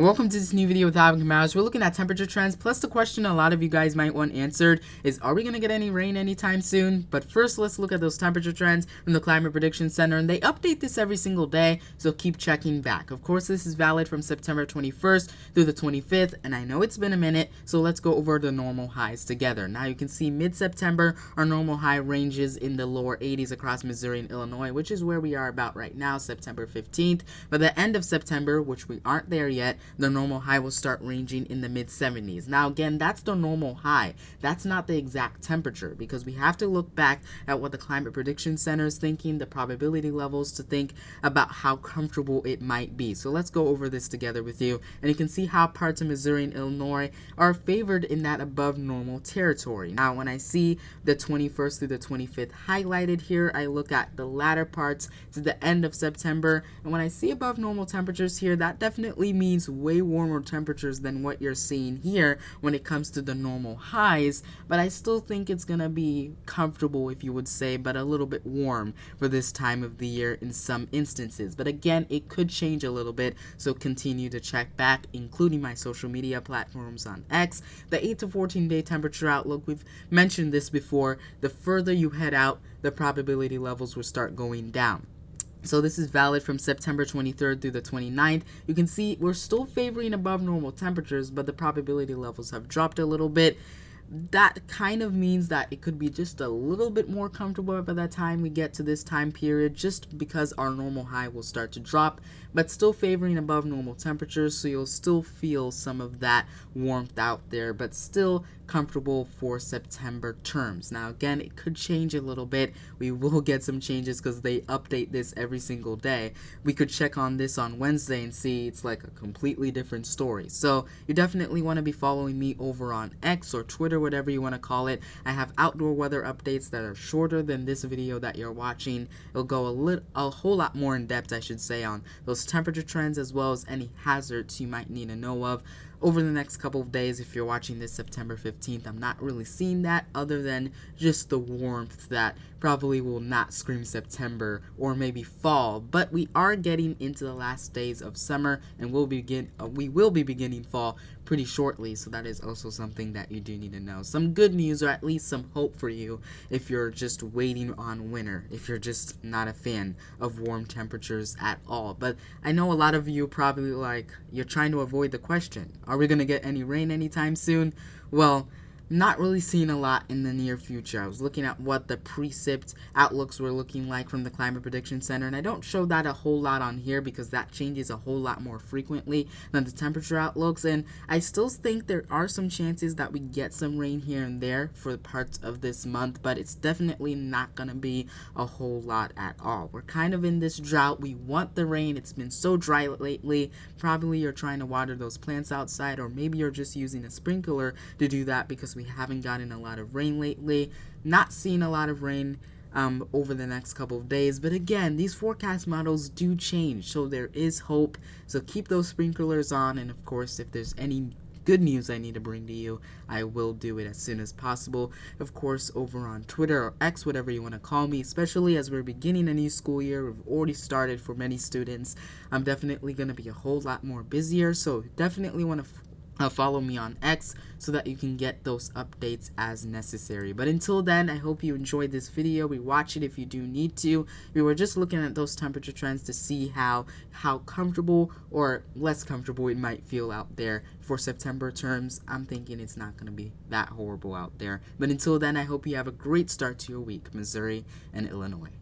Welcome to this new video with mowx. We're looking at temperature trends, plus the question a lot of you guys might want answered is, are we going to get any rain anytime soon? But first, let's look at those temperature trends from the Climate Prediction Center, and they update this every single day, so keep checking back. Of course, this is valid from September 21st through the 25th, and I know it's been a minute, so let's go over the normal highs together. Now, you can see mid-September, our normal high ranges in the lower 80s across Missouri and Illinois, which is where we are about right now, September 15th. By the end of September, which we aren't there yet, the normal high will start ranging in the mid-70s. Now again, that's the normal high. That's not the exact temperature, because we have to look back at what the Climate Prediction Center is thinking, the probability levels, to think about how comfortable it might be. So let's go over this together with you, and you can see how parts of Missouri and Illinois are favored in that above normal territory. Now when I see the 21st through the 25th highlighted here, I look at the latter parts to the end of September, and when I see above normal temperatures here, that definitely means way warmer temperatures than what you're seeing here when it comes to the normal highs, but I still think it's gonna be comfortable, if you would say, but a little bit warm for this time of the year in some instances. But again, it could change a little bit, so continue to check back, including my social media platforms on X. The 8 to 14 day temperature outlook, we've mentioned this before, the further you head out, the probability levels will start going down. So this is valid from September 23rd through the 29th. You can see we're still favoring above normal temperatures, but the probability levels have dropped a little bit. That kind of means that it could be just a little bit more comfortable by the time we get to this time period, just because our normal high will start to drop, but still favoring above normal temperatures, so you'll still feel some of that warmth out there, but still comfortable for September terms. Now again, it could change a little bit. We will get some changes because they update this every single day. We could check on this on Wednesday and see it's like a completely different story. So you definitely want to be following me over on X or Twitter, whatever you want to call it. I have outdoor weather updates that are shorter than this video that you're watching. It'll go a whole lot more in depth, I should say, on those temperature trends as well as any hazards you might need to know of over the next couple of days. If you're watching this September 15th, I'm not really seeing that, other than just the warmth that probably will not scream September or maybe fall, but we are getting into the last days of summer, and we will be beginning fall pretty shortly, so that is also something that you do need to know. Some good news, or at least some hope for you if you're just waiting on winter, if you're just not a fan of warm temperatures at all. But I know a lot of you probably you're trying to avoid the question, are we going to get any rain anytime soon? Well, not really seeing a lot in the near future. I was looking at what the Precip outlooks were looking like from the Climate Prediction Center, and I don't show that a whole lot on here because that changes a whole lot more frequently than the temperature outlooks, and I still think there are some chances that we get some rain here and there for parts of this month, but it's definitely not going to be a whole lot at all. We're kind of in this drought. We want the rain. It's been so dry lately. Probably you're trying to water those plants outside, or maybe you're just using a sprinkler to do that because we haven't gotten a lot of rain lately. Not seeing a lot of rain over the next couple of days, but again, these forecast models do change, so there is hope. So keep those sprinklers on, and of course, if there's any good news I need to bring to you, I will do it as soon as possible. Of course, over on Twitter or X, whatever you want to call me, especially as we're beginning a new school year. We've already started for many students. I'm definitely going to be a whole lot more busier, so definitely want to follow me on X so that you can get those updates as necessary. But until then, I hope you enjoyed this video. Rewatch it if you do need to. We were just looking at those temperature trends to see how comfortable or less comfortable it might feel out there for September terms. I'm thinking it's not going to be that horrible out there. But until then, I hope you have a great start to your week, Missouri and Illinois.